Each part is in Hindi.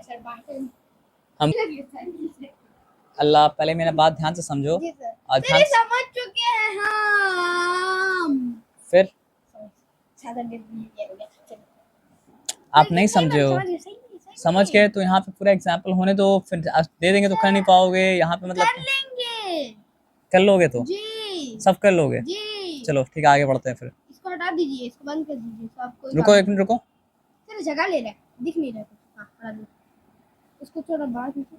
सर बात हम अल्लाह, पहले मेरा बात ध्यान से समझो जी सर। और सर ध्यान ये समझ चुके हैं हम। फिर ज्यादा देर नहीं हो गया। चलो। आप सर, नहीं सही समझे बात, हो। समझ गए, सही समझ में। गए तो यहाँ पे पूरा एग्जाम्पल होने दो, फिर दे देंगे तो कर नहीं पाओगे यहाँ पे, मतलब कर लेंगे कर लोगे तो जी। सब कर लोगे। जी चलो ठीक है, आगे बढ़ते हैं फिर। इसको हटा दीजिए, इसको बंद कर दीजिए, इसको आप कोई रुको काम एक मिनट रुको। सर जगह ले रहा है, दिख नहीं रहा कुछ। हाँ हटा दो इसको, थोड़ा बाहर नीचे।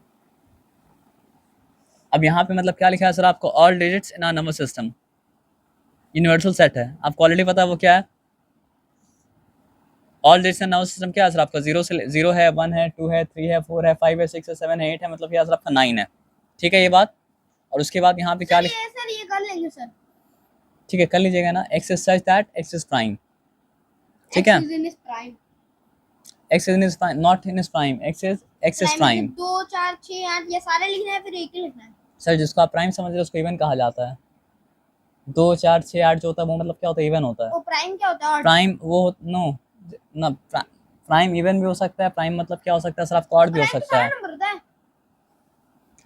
अब यहाँ पे मतलब क्या लिखा है सर आपको, all digits in a number system universal set है। आपको ऑलरेडी पता है वो क्या है। All digits in number system क्या है सर आपका, जीरो से जीरो है, 1 है, 2 है, 3 है, 4 है, 5 है, 6 है, 7 है, 8 है, मतलब क्या सर आपका 9 है। ठीक है ये बात। और उसके बाद यहाँ पे क्या लिखा, सर ये कर लेंगे सर। ठीक है कर लीजिएगा ना, x is such that x is prime. ठीक है, X is in his prime. X is in is prime, not in is prime, x is prime. 2 4 6 8 ये सारे लिखना है, फिर एक ही लिखना है सर जिसको आप प्राइम समझ रहे हो उसको इवन कहा जाता है। 2 4 6 8 जो होता है वो मतलब क्या होता है, इवन होता है। वो प्राइम क्या होता है? प्राइम वो नो ना, प्राइम इवन भी हो सकता है, प्राइम मतलब क्या हो सकता है सर आपका, ऑड भी हो सकता है। नंबर होता है।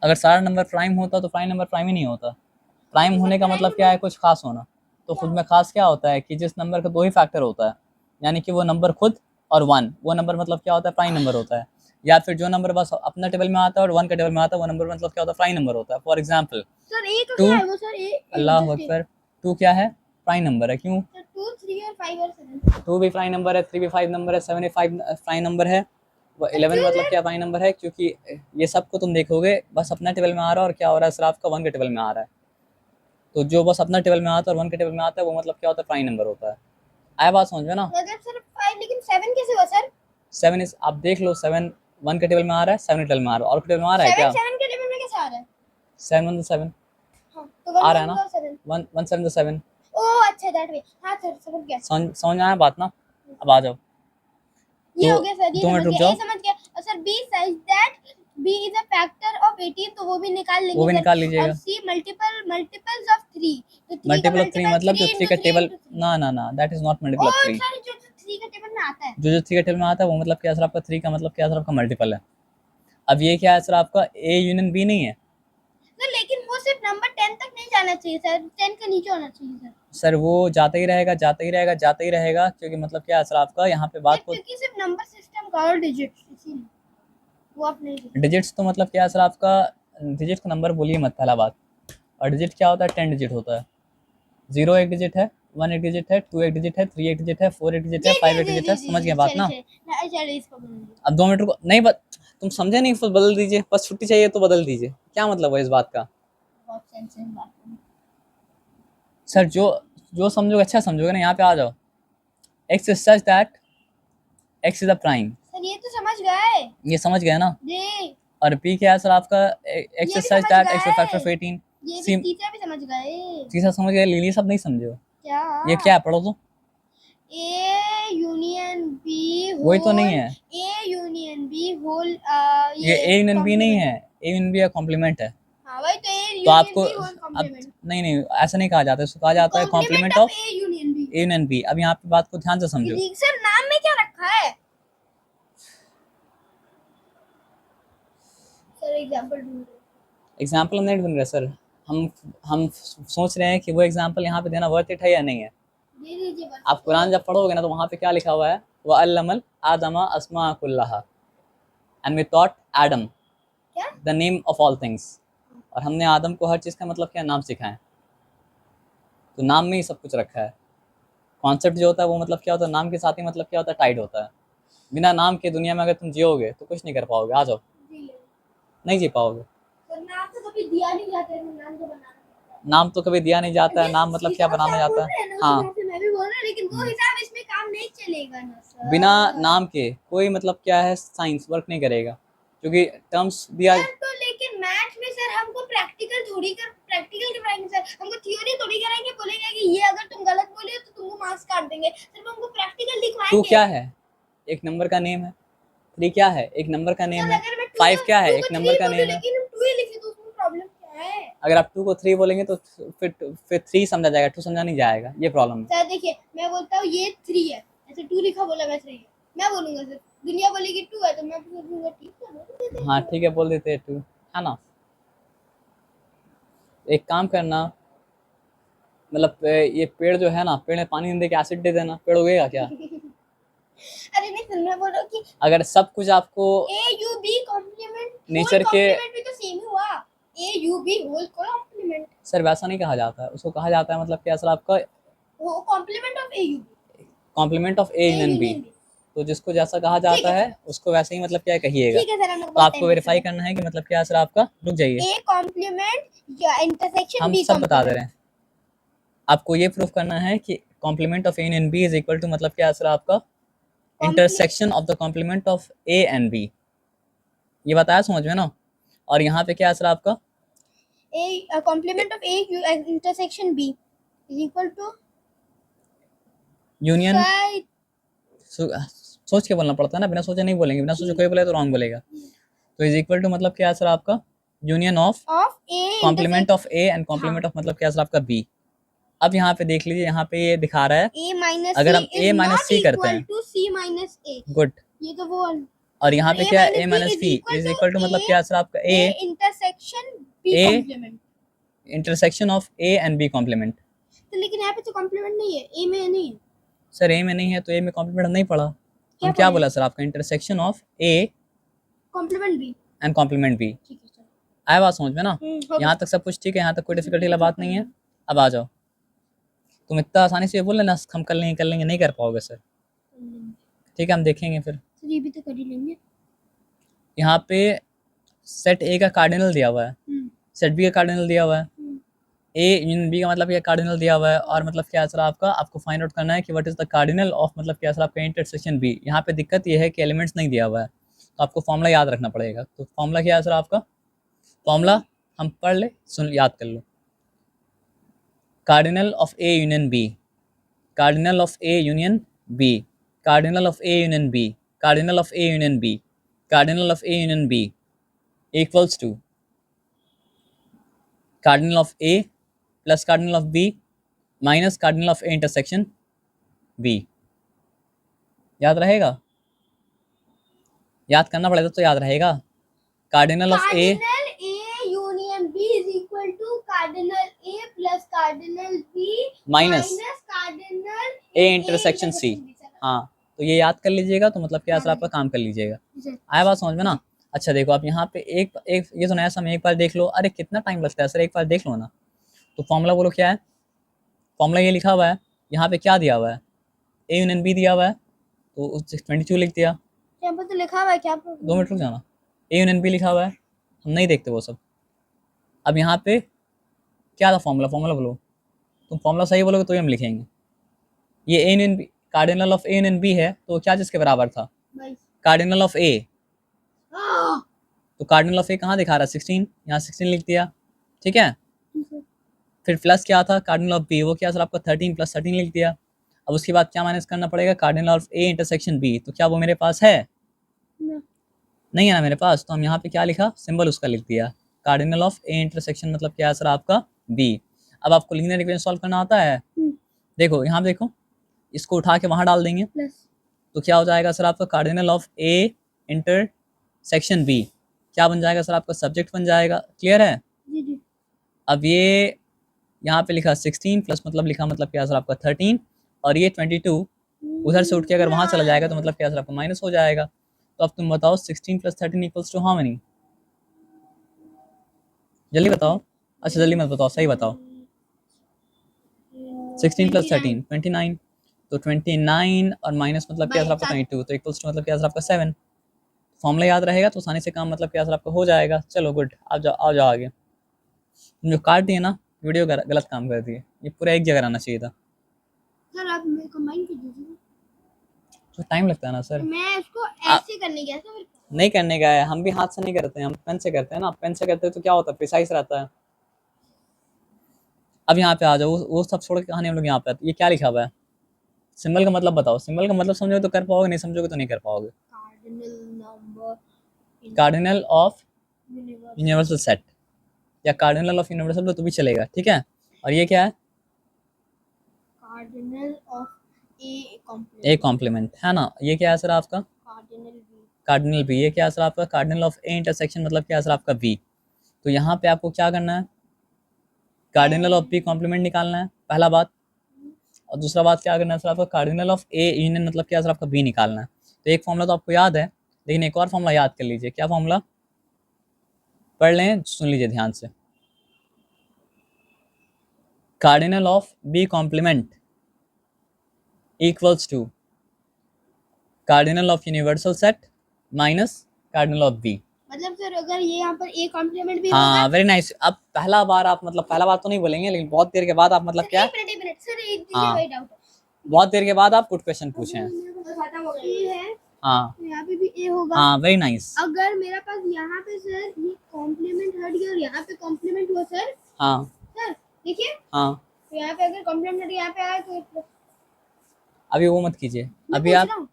अगर सारा नंबर प्राइम होता तो प्राइम नंबर प्राइम ही नहीं होता। प्राइम होने का मतलब क्या है, कुछ खास होना। तो खुद में खास क्या होता है कि जिस नंबर का 2 ही फैक्टर होता है, यानी कि वो नंबर खुद और 1, वो नंबर मतलब क्या होता है, प्राइम नंबर होता है। या फिर जो नंबर बस अपना टेबल में आता है और 1 के टेबल में आता है, वो नंबर मतलब क्या होता है, प्राइम नंबर होता है। फॉर एग्जाम्पल सर ए का 2, क्या है वो सर? ए अल्लाह अकबर, 2 क्या है, प्राइम नंबर है। क्यों? सर 2 3 और 5 और 7। 2 भी प्राइम नंबर है, 3 भी प्राइम नंबर है, 7 भी प्राइम नंबर है, वो 11 मतलब क्या प्राइम नंबर है, क्योंकि ये सबको तुम देखोगे बस अपना टेबल में आ रहा है और क्या हो रहा है सर आपका 1 के टेबल में आ रहा है। तो जो बस अपना टेबल में आता है और 1 के टेबल में आता है वो मतलब क्या होता है, प्राइम नंबर होता है। आया बात समझ में ना। अगर सर 5 लेकिन 7 कैसे हुआ सर? 7 इज, आप देख लो 7 1 के टेबल में आ रहा है, 7 के टेबल में आ रहा है, और के टेबल में आ रहा है क्या? 7 के टेबल में कैसे आ रहा है? 7 1 7 हां तो 1 आ रहा है ना, 7 1 1 7 7। ओह अच्छा दैट वे। हां सर समझ गया। समझ में आया बात ना। अब आ जाओ, ये तो हो गया सर, ये 2 समझ मिनट रुक गया, जाओ, ए समझ गया। और sir B such that b is a factor of 18 तो वो भी निकाल लेंगे वो भी सर। निकाल और लीजिएगा। c मल्टीपल्स ऑफ 3 तो 3 का मल्टीपल ऑफ 3 मल्टीपल मतलब जो 3 3 का 3 टेबल, 3 ना ना ना, that is not multiple of oh 3। Sir जो 3 का टेबल में आता है। जो 3 का टेबल में आता है वो मतलब क्या सर आपका 3 का मतलब क्या सर आपका मल्टीपल है। अब ये क्या है सर आपका, ए यूनियन बी नहीं है सर लेकिन वो सिर्फ नंबर 10 तक नहीं जाना चाहिए सर, 10 के नीचे होना चाहिए सर। सर। वो जाता ही रहेगा, जाता ही रहेगा, जाता ही रहेगा, क्योंकि मतलब क्या है सर आपका यहाँ पे बात को, क्योंकि सिर्फ नंबर सिस्टम का और डिजिट्स इसीलिए वो आप नहीं लिख। डिजिट्स तो मतलब क्या है सर आपका, डिजिट को नंबर बोलिए मत पहला बात। और डिजिट क्या होता है, 10 डिजिट होता है। 0 एक डिजिट है, 1 एक डिजिट है, 2 एक डिजिट है, 3 एक डिजिट है, 4 एक डिजिट है, 5 एक डिजिट है। समझ गए बात ना। चलिए इसको बदल दीजिए। अब 2 मिनट को नहीं तुम समझे नहीं, फिर बदल दीजिए, बस छुट्टी चाहिए तो बदल दीजिए, क्या मतलब है इस बात का। बहुत सेंसिटिव बात है सर जो जो समझोगे अच्छा समझोगे ना, यहाँ पे आ जाओ। X is such that x is a prime, sir, ये तो समझ गए। ये समझ गए ना। जी और पी क्या है सर आपका, एक्स ये इज भी सच समझ दैट एक्स इज गए, फैक्टर ऑफ 18। ये भी सी तीसरा भी समझ गए। तीसरा समझ गए, लिली सब नहीं समझे हो। क्या ये क्या है, पढ़ो तो। ए यूनियन बी होल, वही तो नहीं है, ए यूनियन बी होल। ये ए यूनियन बी नहीं है, ए यूनियन बी का कॉम्प्लीमेंट है। हाँ वही तो, ए तो यूनियन आपको बी होल अब कॉम्प्लीमेंट। नहीं नहीं ऐसा नहीं कहा जाता, इसको कहा जाता है complement of A union B. A union B. अब यहाँ पे बात को ध्यान से समझो। सर नाम में क्या रखा है सर? एग्जांपल ढूंढ रहे। एग्जाम्पल नहीं ढूंढ रहे सर, हम सोच रहे हैं कि वो एग्जाम्पल यहाँ पे देना वर्थ इट है या नहीं है। दे दीजिए बस। आप कुरान जब पढ़ोगे ना तो वहाँ पे क्या लिखा हुआ है, व अल्लमल आदमा अस्मा कुल्लहा एंड वी टॉट एडम क्या? The name of all things. और हमने आदम को हर चीज़ का मतलब क्या नाम सिखाए। तो नाम में ही सब कुछ रखा है। कॉन्सेप्ट जो होता है वो मतलब क्या होता है, नाम के साथ ही मतलब क्या होता है, टाइड होता है। बिना नाम के दुनिया में अगर तुम जियोगे तो कुछ नहीं कर पाओगे। आ जाओ, नहीं जी पाओगे। नाम तो कभी दिया नहीं जाता है, नाम तो बनाना। नाम तो कभी दिया नहीं जाता है, नाम मतलब क्या बनाना जाता है। हाँ, मैं भी बोल रहा हूँ, लेकिन वो हिसाब इसमें काम नहीं चलेगा ना सर। बिना नाम के कोई मतलब क्या है, साइंस वर्क नहीं करेगा, क्योंकि टर्म्स दिया। तो लेकिन मैथ्स में सर हमको प्रैक्टिकल कराएंगे सर, हमको थ्योरी थोड़ी कराएंगे, बोलेंगे कि ये अगर तुम गलत बोले तो तुमको मार्क्स काट देंगे। सर हमको प्रैक्टिकल दिखवाएंगे। 2 क्या है, एक नंबर का नेम है। 3 क्या है, एक नंबर का नेम है। 5 क्या है, एक नंबर का नेम है। लेकिन 2 ही लिखे तो उसमें प्रॉब्लम क्या है? अगर आप 2 को 3 बोलेंगे तो फिर 3 समझा जाएगा, 2 समझा नहीं जाएगा, ये प्रॉब्लम है। सर देखिए मैं बोलता हूँ ये 3 है, ऐसे 2 लिखा बोला मैं 3 है, मैं बोलूंगा सर दुनिया बोलेगी 2 है तो मैं भी बोलूंगा ठीक है। हाँ ठीक है, बोल देते हैं 2, है ना। एक काम करना, मतलब ये पेड़ जो है ना, पेड़ में पानी नहीं दे के एसिड दे देना, पेड़ उगेगा क्या? अरे नहीं सुन, मैं बोल रहा हूँ कि अगर सब कुछ आपको A U B complement, nature के, कॉम्प्लीमेंट भी तो सेम ही हुआ। A U B whole complement, sir वैसा नहीं कहा जाता है, उसको कहा जाता है मतलब क्या सर, आपका वो complement of A U B, complement of A union B. तो जिसको जैसा कहा ठीक जाता है है उसको वैसे ही मतलब क्या कहिएगा। ठीक है सर, हम लोग तो बहुत आपको टाइम वेरीफाई करना है कि मतलब क्या सर आपका, रुक जाइए ए कॉम्प्लीमेंट या इंटरसेक्शन हम बी सब बता दे कॉम्प्लीमेंट। रहे हैं। आपको ये प्रूफ करना है कि complement of A union B is equal to मतलब क्या सर आपका intersection of the complement of A and B. ये बताया समझ में ना। और यहाँ पे क्या है सर आपका A complement of A intersection B is equal to union, सोच के बोलना पड़ता है ना, बिना सोचे नहीं बोलेंगे, बिना सोचे कोई बोले तो रॉन्ग बोलेगा। तो इज इक्वल टू मतलब क्या है सर आपका union of A complement of A and complement of मतलब क्या है सर आपका बी। अब यहाँ पे देख लीजिए, यहाँ पे ये दिखा रहा है ए माइनस अगर हम C a is minus not C करते इक्वल हैं, to C minus A. Good. ये तो वो और यहाँ पे A क्या है minus a B minus is B equal is to equal to मतलब A- क्या है सर आपका A a intersection B A complement. Intersection of a and b complement. तो लेकिन यहाँ पे तो कॉम्प्लीमेंट नहीं है, ए में नहीं है। सर a में नहीं है तो a में कॉम्प्लीमेंट नहीं पड़ा। हम क्या पढ़े? बोला सर आपका intersection of a complement B. And complement b। ठीक है चलो। आया बात समझ में ना। हो यहाँ तक सब कुछ ठीक है, यहाँ तक कोई डिफिकल्टी वाला बात नहीं है। अब आ जाओ, तुम इतना आसानी से ये बोल लेना हम कर लेंगे, नहीं कर पाओगे सर। ठीक है हम देखेंगे फिर। तो ये भी तो कर ही लेंगे। यहाँ पे सेट ए का कार्डिनल दिया हुआ है, सेट बी का कार्डिनल दिया हुआ है, ए यूनियन बी का मतलब ये कार्डिनल दिया हुआ है, और मतलब क्या है सर आपका आपको फाइंड आउट करना है कि what is the cardinal of मतलब क्या है सर आपका इंटरसेक्शन बी। यहाँ पे दिक्कत ये है कि एलिमेंट्स नहीं दिया हुआ है, तो आपको फॉर्मूला याद रखना पड़ेगा। तो फॉर्मूला क्या है सर आपका, फॉर्मूला हम पढ़ ले, सुन याद कर लो। Cardinal of A union B, cardinal of A union B, cardinal of A union B, cardinal of A union B, cardinal of A union B equals to cardinal of A plus cardinal of B minus cardinal of A intersection B। याद रहेगा, याद करना पड़ेगा तो याद रहेगा। Cardinal of A cardinal A union B is equal to cardinal A plus cardinal B minus cardinal A intersection C. हाँ तो ये याद कर लीजिएगा, तो मतलब क्या सर आपका काम कर लीजिएगा। आया बात समझ में ना। अच्छा देखो आप यहाँ पे एक एक ये तो नया सम एक बार देख लो। अरे कितना टाइम लगता है सर, एक बार देख लो ना। तो फॉर्मूला बोलो क्या है, फॉर्मूला ये लिखा हुआ है, यहाँ पे क्या दिया हुआ है ए यूनियन बी दिया हुआ है, तो 22 लिख दिया। यहाँ पर तो लिखा हुआ है क्या? 2 मिनट रुक जाना, ए यूनियन बी लिखा हुआ है, हम नहीं देखते वो सब। अब यहाँ पे क्या था फॉर्मूला, फॉर्मूला बोलो, तुम फॉर्मूला सही बोलोगे तो ही हम लिखेंगे। ये A union B, cardinal of A union B है, तो क्या जिसके बराबर था, कार्डिनल ऑफ ए। तो कार्डिनल ऑफ ए कहाँ दिखा रहा है 16, यहाँ 16 लिख दिया, ठीक है। फिर प्लस क्या था कार्डिनल ऑफ बी, वो क्या सर आपका 13 प्लस 13 लिख दिया। अब उसके बाद क्या माइनस करना पड़ेगा, cardinal of A intersection B. तो क्या वो मेरे पास है, नहीं है ना मेरे पास, तो हम यहाँ पे क्या लिखा, सिंबल उसका लिख दिया, कार्डिनल ऑफ ए इंटरसेक्शन मतलब क्या है सर आपका बी। अब आपको लीनियर इक्वेशन सॉल्व करना आता है, देखो यहाँ देखो, इसको उठा के वहाँ डाल देंगे, तो क्या हो जाएगा सर आपका cardinal of A intersection B, क्या बन जाएगा सर आपका सब्जेक्ट बन जाएगा। क्लियर है। अब ये यहाँ पे लिखा 16 प्लस मतलब लिखा मतलब क्या सर आपका 13, और ये 22 उधर से उठ के अगर वहाँ चला जाएगा तो मतलब क्या सर आपका माइनस हो जाएगा। तो अब तुम बताओ 16 plus 13 equals to how many, जल्दी बताओ। अच्छा जल्दी मत बताओ, सही बताओ। 16 प्लस 13 29, तो 29 और माइनस मतलब क्या सर आपका 22, तो इक्वल्स टू मतलब क्या सर आपका 7। फॉर्मूला याद रहेगा तो आसानी से काम मतलब क्या सर आपका हो जाएगा। चलो गुड, आ जाओ आगे। तुम जो काट दिए ना वीडियो, गलत काम कर दिए, ये पूरा एक जगह रहना चाहिए था। सर आप मेरे को माइंड कर दीजिए, तो टाइम लगता है ना सर, मैं इसको ऐसे करने गया था, नहीं करने का है, हम भी हाथ से नहीं करते हैं, हम पेन से करते हैं ना। पेन से करते हैं तो क्या होता है, प्रिसाइज रहता है। अब यहाँ पे आ जाओ, वो सब छोड़ के कहानी हम लोग यहाँ पे आते। ये क्या लिखा हुआ है, सिंबल का मतलब बताओ, सिंबल का मतलब समझोगे तो कर पाओगे, नहीं समझोगे तो नहीं कर पाओगे। कार्डिनल ऑफ यूनिवर्सल सेट या कार्डिनल ऑफ यूनिवर्सल तो भी चलेगा, ठीक है। और ये क्या है, कार्डिनल ऑफ ए कॉम्प्लीमेंट है ना। ये क्या है सर आपका, कार्डिनल कार्डिनल बी, ये क्या है सर आपका कार्डिनल ऑफ ए इंटरसेक्शन मतलब क्या है सर आपका बी। तो यहाँ पे आपको क्या करना है, कार्डिनल ऑफ बी कॉम्प्लीमेंट निकालना है पहला बात, और दूसरा बात क्या करना है सर आपका कार्डिनल ऑफ ए यूनियन मतलब क्या है सर आपका बी निकालना है। तो एक फॉर्मूला तो आपको याद है, लेकिन एक और फॉर्मूला याद कर लीजिए। क्या फॉर्मूला, पढ़ लें, सुन लीजिए ध्यान से। Cardinal of B complement equals to cardinal of universal set minus cardinal of B. मतलब सर अगर ये यहाँ पर ए कॉम्प्लीमेंट भी हाँ वेरी नाइस। अब पहला बार आप मतलब पहला बार तो नहीं बोलेंगे, लेकिन बहुत देर के बाद आप मतलब क्या, एक मिनट सर, एक चीज हाँ वही डाउट बहुत देर के बाद आप गुड क्वेश्चन पूछे हैं। है, हाँ यहाँ पे भी ए होगा। हाँ वेरी नाइस। अगर मेरा पास यहाँ पे सर ये कॉम्प्लीमेंट हट गया और यहाँ पे कॉम्प्लीमेंट हुआ सर, हाँ सर देखिए हाँ तो यहाँ पे अगर कॉम्प्लीमेंट हट यहाँ पे आया तो अभी वो मत कीजिए, मैं अभी पूछ आप रहा हूँ।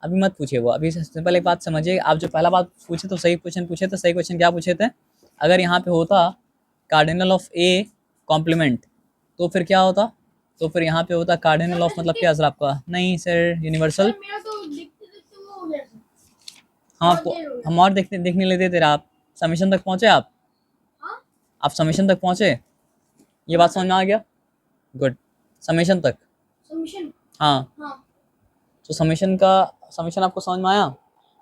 अभी मत पूछिए वो। अभी सिंपल एक बात समझिए, आप जो पहला बात पूछे तो सही क्वेश्चन पूछे थे। सही क्वेश्चन क्या पूछे थे, अगर यहाँ पे होता कार्डिनल ऑफ ए कॉम्प्लीमेंट तो फिर क्या होता, तो फिर यहाँ पे होता कार्डिनल ऑफ मतलब क्या सर आपका, नहीं सर यूनिवर्सल। मेरा तो देखते देखते वो हो गया सर। हम आपको हम और देखने लेते थे। आप समीशन तक पहुँचे, हाँ? आप समीशन तक पहुँचे, ये बात समझ में आ गया, गुड। समीशन तक, समीशन, हाँ हाँ तो समीशन आपको समझ में आया।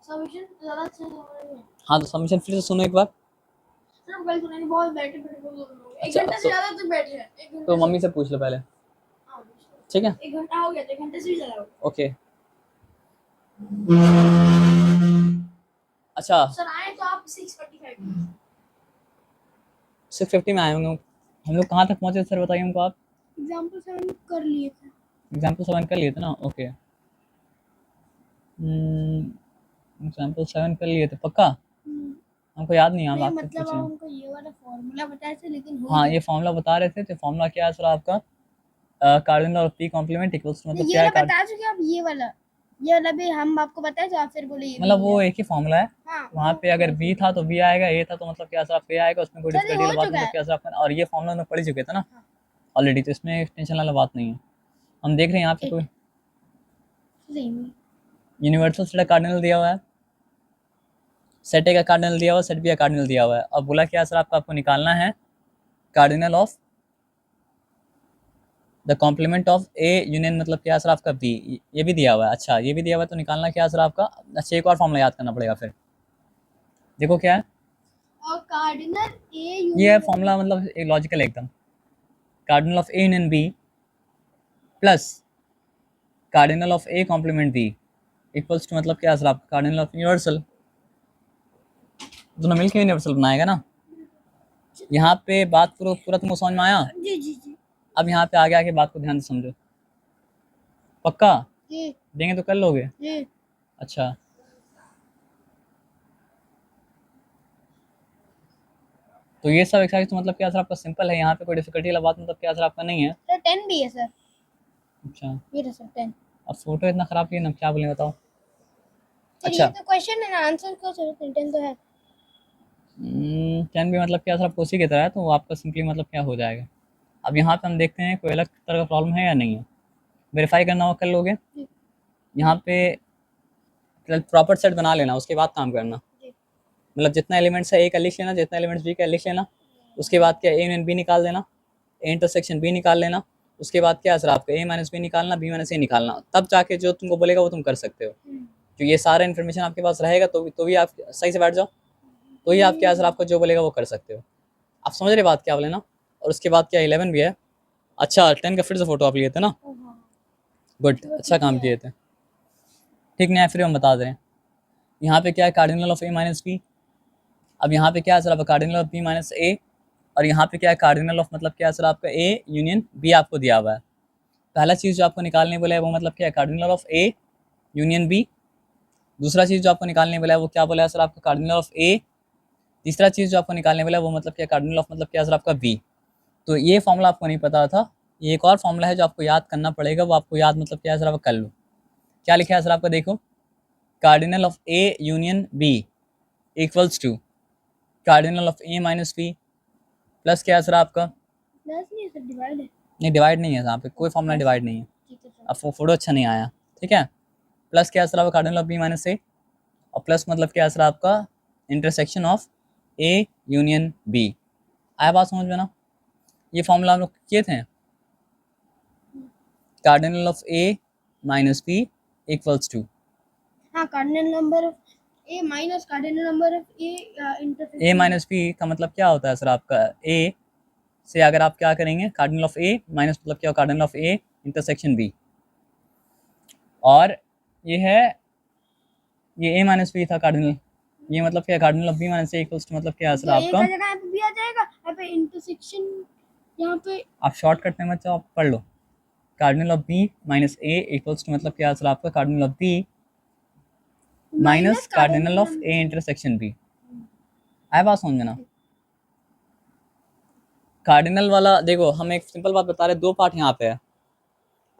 समीशन ज़्यादा अच्छा समझ में आया। हाँ तो समीशन फिर से सुनो एक बार। सर कल सुनाने बहुत बैठे बैठे बोल रहे हो। एक अच्छा, घंटे से ज़्यादा तक बैठे हैं। एक घंटे तो से- मम्मी से पूछ लो पहले, हाँ, ठीक है, एक घंटा हो गया था, एक घंटे से भी ज़्यादा हो गया। ओके। अच्छा सर आए तो आप 6:45 650 में आए होंगे। हम लोग कहाँ तक पहुँचे सर बताइए हमको आप। एग्जाम्पल 7 कर लिए थे। एग्जाम्पल 7 कर लिए थे ना, ओके। एग्जाम्पल 7 कर लिए थे पक्का, हमको याद नहीं है, हम नहीं आपसे मतलब पूछे। आप उनको ये वाला फॉर्मूला बताए थे लेकिन हो हाँ ही ये फॉर्मूला बता रहे थे, तो फॉर्मूला क्या है सर आपका, cardinal of P complement equals मतलब नहीं, ये क्या है, वाला बता चुके आप। ये वाला भी हम आपको बताए तो आप फिर बोले ये भी मतलब हो वो गया। एक ही फॉर्मूला है। हाँ, वहाँ पे अगर बी था तो बी आएगा, ए था तो मतलब क्या सर आपका ए आएगा, उसमें कोई सर, ये डिफिकल्टी हो वाली बात चुका मतलब है। क्या सर आपका, और ये फॉर्मूला में पढ़ ही चुके थे ना हाँ। ऑलरेडी, तो इसमें टेंशन वाला बात नहीं है। हम देख रहे हैं यहाँ पे कोई सही में। यूनिवर्सल सेट कार्डिनल दिया हुआ है, सेट ए का कार्डिनल दिया हुआ है, सेट बी का कार्डिनल दिया हुआ है, और बोला क्या सर आपको निकालना है cardinal of the complement of A union मतलब क्या सर आपका बी, ये भी दिया हुआ है। अच्छा ये भी दिया हुआ है, तो निकालना क्या सर आपका, अच्छा एक और फॉर्मूला याद करना पड़ेगा फिर, देखो क्या है और कार्डिनल ए ये है फॉर्मूला, मतलब एक लॉजिकल एकदम, cardinal of A union B plus cardinal of A complement B equals to मतलब क्या सर आपका कार्डिनल ऑफ यूनिवर्सल, दोनों मिलकर यूनिवर्सल बनाएगा ना। यहाँ पे बात पूरा तुमको समझ में आया। जी जी जी अब यहाँ पे आगे आके बात को ध्यान से समझो, पक्का जी देंगे तो कर लोगे। जी। अच्छा तो ये सब एक्सरसाइज तो मतलब क्या सर आपका सिंपल है, यहाँ पे कोई डिफिकल्टी वाला बात मतलब क्या सर आपका नहीं है। सर 10 भी है सर, अच्छा ये रहा सर 10। अब फोटो इतना खराब किया ना, क्या बोले बताओ। सर अच्छा ये तो क्वेश्चन है ना, आंसर को सर 10 तो है। 10 भी मतलब क्या सर आपको उसी की तरह है, तो आपका सिंपली मतलब क्या हो जाएगा। अब यहाँ पे हम देखते हैं कोई अलग तरह का प्रॉब्लम है या नहीं है, वेरीफाई करना हो कर लोगे। जी। यहाँ पे प्रॉपर सेट बना लेना, उसके बाद काम करना, जी। मतलब जितना एलिमेंट्स है ए का लिख लेना, जितना एलिमेंट्स बी का लिख लेना, उसके बाद क्या ए यूनियन बी निकाल देना, ए इंटरसेक्शन बी निकाल लेना, उसके बाद क्या सर आपका ए माइनस बी निकालना, बी माइनस ए निकालना, तब जाके जो तुमको बोलेगा वो तुम कर सकते हो। जो ये सारा इन्फॉर्मेशन आपके पास रहेगा तो भी आप सही से बैठ जाओ, तो ही आप क्या सर आपको जो बोलेगा वो कर सकते हो। आप समझ रहे बात क्या बोले ना। और उसके बाद क्या 11 भी है। अच्छा 10 का फिर से फोटो आप लिए थे ना, गुड, अच्छा काम किए थे, ठीक नहीं है फिर हम बता दे रहे हैं। यहाँ पे क्या है cardinal of A minus B, अब यहाँ पे क्या है सर आपका cardinal of B minus A, और यहाँ पे क्या है कार्डिनल ऑफ मतलब क्या है सर आपका ए यूनियन बी आपको दिया हुआ है। पहला चीज़ जो आपको निकालने बोला है वो मतलब क्या है cardinal of A union B, दूसरा चीज़ जो आपको निकालने बोला है वो क्या बोला है सर आपका कार्डिनल ऑफ ए, तीसरा चीज़ जो आपको निकालने वाला है वो मतलब क्या कार्डिनल ऑफ मतलब क्या सर आपका बी। तो ये फॉर्मूला आपको नहीं पता था, ये एक और फॉर्मूला है जो आपको याद करना पड़ेगा, वो आपको याद मतलब क्या है सर आप कर लो। क्या लिखा है सर आपका देखो, cardinal of A union B equals to cardinal of A minus B plus क्या है सर आपका, प्लस नहीं है सर, डिवाइड है। नहीं डिवाइड नहीं है यहाँ पे, कोई फॉर्मूला डिवाइड नहीं है। ठीक है सर। अब फोटो अच्छा नहीं आया, ठीक है। प्लस क्या है सर आपका cardinal of B minus A, और प्लस मतलब क्या है सर आपका intersection of A union B. आया बात समझ में ना? ये फॉर्मूला हम लोग किए थे, cardinal of A minus B equals to हाँ, cardinal number of A minus cardinal number of A intersection A minus B का मतलब क्या होता है सर आपका ए से अगर आप क्या करेंगे कार्डिनल ऑफ ए माइनस मतलब क्या cardinal of A intersection B, और ये है ये ए माइनस बी था कार्डिनल, ये मतलब क्या cardinal of B minus A equals to मतलब क्या है सर तो ए आपका, का जगह यहाँ पे बी आ जाएगा, यहाँ पे इंटरसेक्शन, यहाँ पे आप शॉर्टकट में मत जाओ, आप पढ़ लो, cardinal of B minus A equals to मतलब क्या है सर आपका cardinal of B minus cardinal of A intersection B. आया बात समझ में ना? कार्डिनल वाला देखो हम एक सिंपल बात बता रहे, दो पार्ट यहाँ पे है,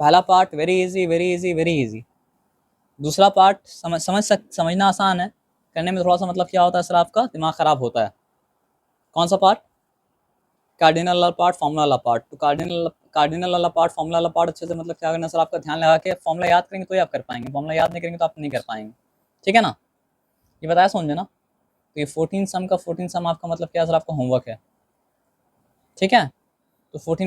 पहला part very easy very easy very easy, दूसरा पार्ट समझना आसान है, करने में थोड़ा सा मतलब क्या होता है सर आपका दिमाग ख़राब होता है। कौन सा पार्ट? कार्डिनल वाला पार्ट, फॉर्मूला वाला पार्ट। तो कार्डिनल वाला पार्ट, फॉर्मूला वाला पार्ट अच्छे से मतलब क्या करना सर आपका ध्यान लगा के फॉर्मूला याद करेंगे तो ही आप कर पाएंगे, फॉर्मूला याद नहीं करेंगे तो आप नहीं कर पाएंगे, ठीक है ना? ये बताया समझे ना? तो ये 14 सम का 14 सम आपका मतलब क्या सर आपका होमवर्क है, ठीक है? तो 14